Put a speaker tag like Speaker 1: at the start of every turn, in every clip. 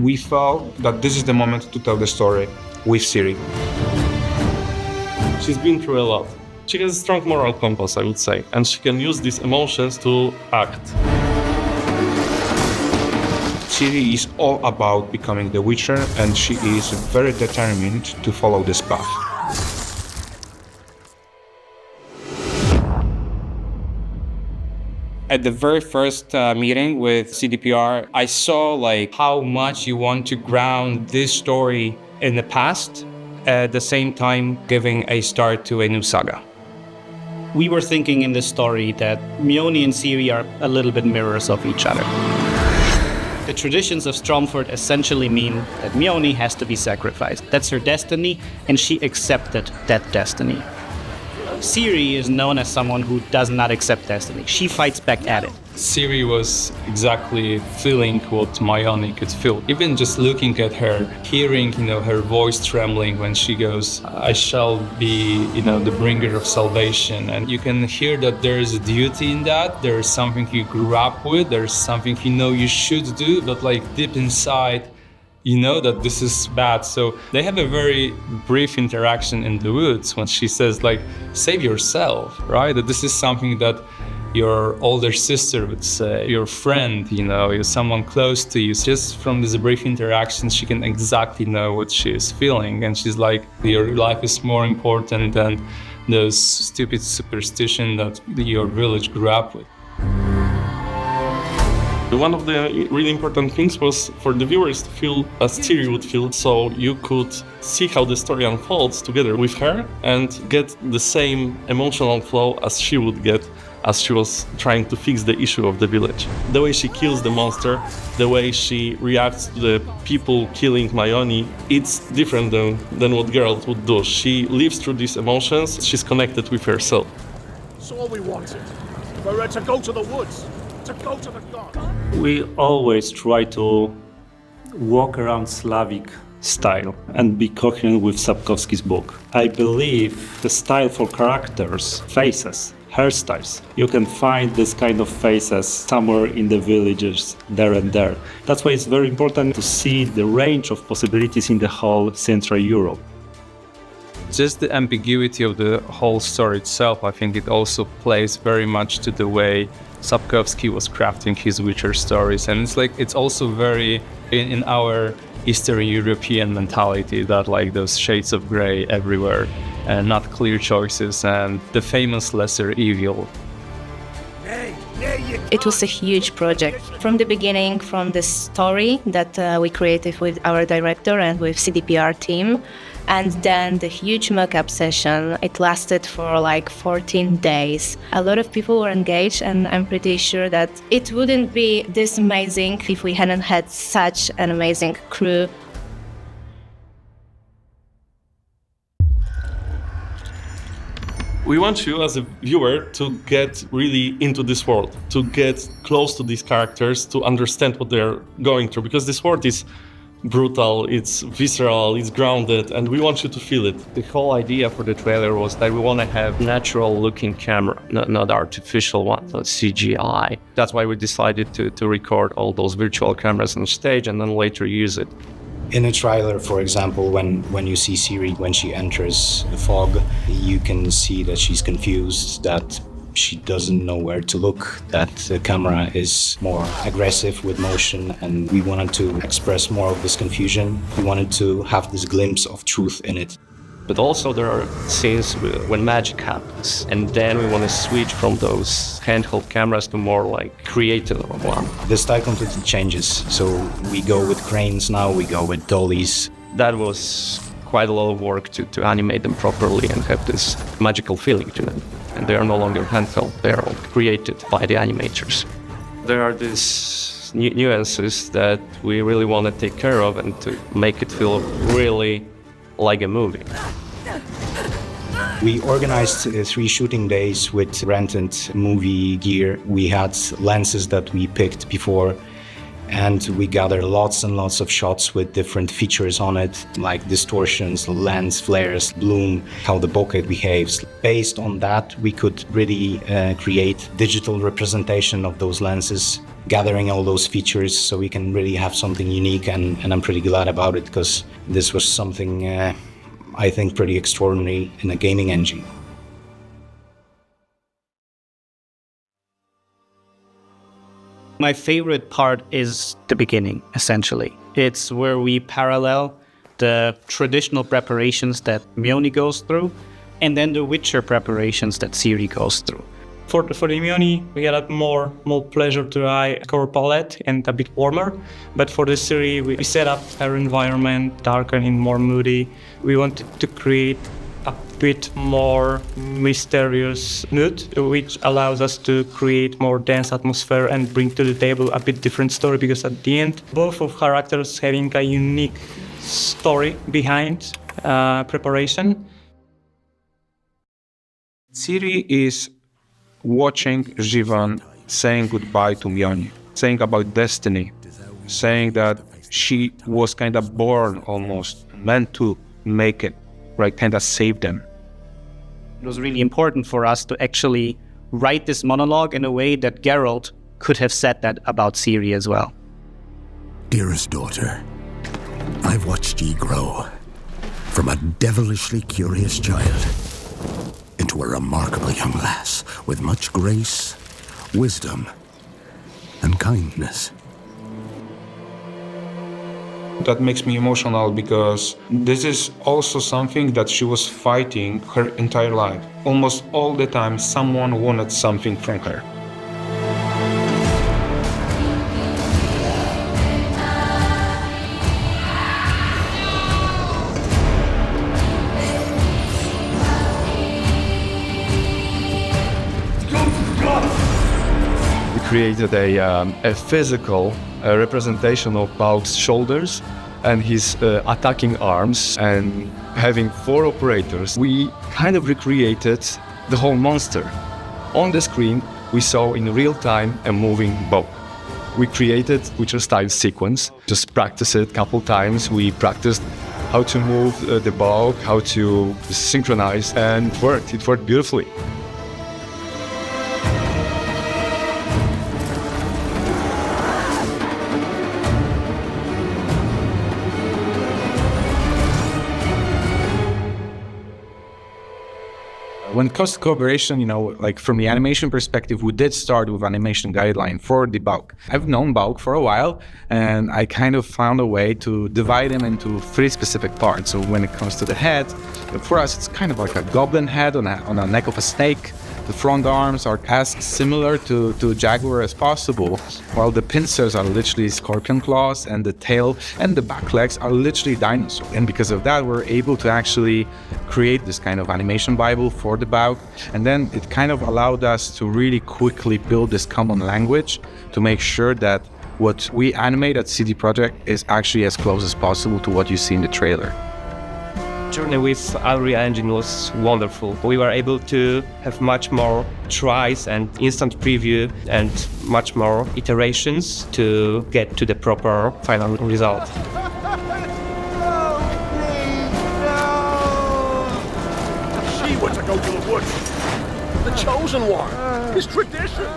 Speaker 1: We felt that this is the moment to tell the story with Ciri.
Speaker 2: She's been through a lot. She has a strong moral compass, I would say, and she can use these emotions to act.
Speaker 1: Ciri is all about becoming the Witcher, and she is very determined to follow this path.
Speaker 3: At the very first meeting with CDPR, I saw how much you want to ground this story in the past, at the same time giving a start to a new saga.
Speaker 4: We were thinking in this story that Mione and Ciri are a little bit mirrors of each other. The traditions of Stromford essentially mean that Mione has to be sacrificed. That's her destiny, and she accepted that destiny. Ciri is known as someone who does not accept destiny. She fights back at it.
Speaker 2: Ciri was exactly feeling what Mione could feel. Even just looking at her, hearing, her voice trembling when she goes, I shall be, the bringer of salvation. And you can hear that there is a duty in that. There is something you grew up with. There's something you should do, but deep inside, you know that this is bad. So they have a very brief interaction in the woods when she says, save yourself, right? That this is something that your older sister would say, your friend, you're someone close to you. Just from this brief interaction, she can exactly know what she is feeling. And she's like, your life is more important than those stupid superstitions that your village grew up with. One of the really important things was for the viewers to feel as Ciri would feel, so you could see how the story unfolds together with her and get the same emotional flow as she would get as she was trying to fix the issue of the village. The way she kills the monster, the way she reacts to the people killing Mione, it's different than what Geralt would do. She lives through these emotions, she's connected with herself.
Speaker 5: So all we wanted, for her to go to the woods, to go to the god.
Speaker 6: We always try to walk around Slavic style and be coherent with Sapkowski's book. I believe the style for characters, faces, hairstyles, you can find this kind of faces somewhere in the villages there and there. That's why it's very important to see the range of possibilities in the whole Central Europe.
Speaker 3: Just the ambiguity of the whole story itself, I think it also plays very much to the way Sapkowski was crafting his Witcher stories. And it's also very in our Eastern European mentality that those shades of gray everywhere and not clear choices and the famous lesser evil.
Speaker 7: It was a huge project. From the beginning, from the story that we created with our director and with CDPR team, and then the huge mock-up session. It lasted for 14 days. A lot of people were engaged, and I'm pretty sure that it wouldn't be this amazing if we hadn't had such an amazing crew.
Speaker 2: We want you as a viewer to get really into this world, to get close to these characters, to understand what they're going through, because this world is brutal, it's visceral, it's grounded, and we want you to feel it.
Speaker 8: The whole idea for the trailer was that we want to have natural looking camera, not artificial one, not CGI. That's why we decided to record all those virtual cameras on stage and then later use it.
Speaker 9: In a trailer, for example, when you see Ciri, when she enters the fog, you can see that she's confused, that she doesn't know where to look, that the camera is more aggressive with motion, and we wanted to express more of this confusion. We wanted to have this glimpse of truth in it.
Speaker 8: But also there are scenes when magic happens, and then we want to switch from those handheld cameras to more creative one.
Speaker 9: The style completely changes, so we go with cranes now, we go with dollies.
Speaker 8: That was quite a lot of work to animate them properly and have this magical feeling to them. And they are no longer handheld, they are all created by the animators. There are these nuances that we really want to take care of and to make it feel really like a movie.
Speaker 9: We organized 3 shooting days with rented movie gear. We had lenses that we picked before. and we gather lots and lots of shots with different features on it, like distortions, lens flares, bloom, how the bokeh behaves. Based on that, we could really create digital representation of those lenses, gathering all those features so we can really have something unique, and I'm pretty glad about it because this was something I think pretty extraordinary in a gaming engine.
Speaker 4: My favorite part is the beginning, essentially. It's where we parallel the traditional preparations that Mjolnir goes through and then the Witcher preparations that Ciri goes through.
Speaker 6: For the Mjolnir, we had a more pleasure to eye color palette and a bit warmer. But for the Ciri, we set up our environment darker and more moody. We wanted to create a bit more mysterious mood, which allows us to create more dense atmosphere and bring to the table a bit different story, because at the end, both of characters having a unique story behind preparation.
Speaker 1: Ciri is watching Jivan saying goodbye to Mjolnir, saying about destiny, saying that she was kind of born almost, meant to make it, right, kind of save them.
Speaker 4: It was really important for us to actually write this monologue in a way that Geralt could have said that about Ciri as well.
Speaker 5: Dearest daughter, I've watched ye grow from a devilishly curious child into a remarkable young lass with much grace, wisdom, and kindness.
Speaker 1: That makes me emotional because this is also something that she was fighting her entire life. Almost all the time, someone wanted something from her.
Speaker 8: Created a physical representation of Bauk's shoulders and his attacking arms, and having 4 operators, we kind of recreated the whole monster. On the screen, we saw in real time a moving Bauk. We created Witcher-style sequence, just practice it a couple times. We practiced how to move the Bauk, how to synchronize, and it worked beautifully.
Speaker 3: When it comes to cooperation, like from the animation perspective, we did start with animation guideline for the Bauk. I've known Bauk for a while, and I kind of found a way to divide him into 3 specific parts. So when it comes to the head, for us, it's kind of like a goblin head on a neck of a snake. The front arms are as similar to jaguar as possible, while the pincers are literally scorpion claws, and the tail and the back legs are literally dinosaur. And because of that, we're able to actually create this kind of animation Bible for the Bauk. And then it kind of allowed us to really quickly build this common language to make sure that what we animate at CD Projekt is actually as close as possible to what you see in the trailer.
Speaker 10: Journey with Unreal Engine was wonderful. We were able to have much more tries and instant preview and much more iterations to get to the proper final result.
Speaker 5: She wants to go to the woods. The chosen one. His tradition.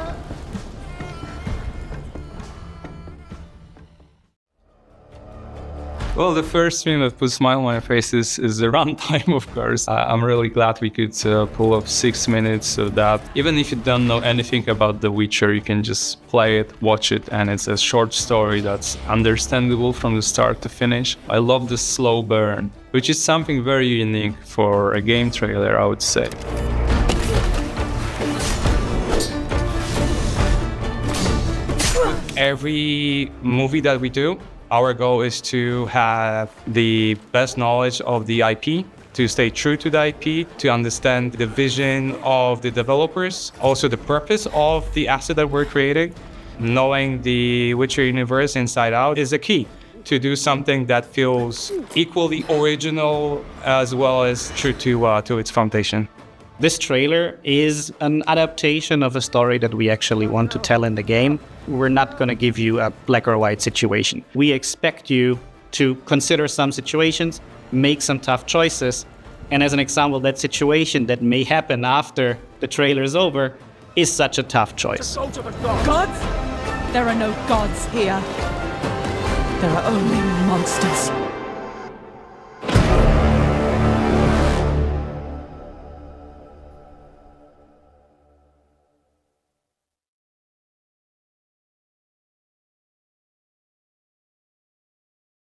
Speaker 3: Well, the first thing that puts a smile on my face is the runtime, of course. I'm really glad we could pull up 6 minutes so that even if you don't know anything about The Witcher, you can just play it, watch it, and it's a short story that's understandable from the start to finish. I love the slow burn, which is something very unique for a game trailer, I would say. Every movie that we do, our goal is to have the best knowledge of the IP, to stay true to the IP, to understand the vision of the developers, also the purpose of the asset that we're creating. Knowing the Witcher universe inside out is a key to do something that feels equally original as well as true to its foundation.
Speaker 4: This trailer is an adaptation of a story that we actually want to tell in the game. We're not going to give you a black or white situation. We expect you to consider some situations, make some tough choices, and as an example, that situation that may happen after the trailer is over is such a tough choice.
Speaker 11: Gods? There are no gods here. There are only monsters.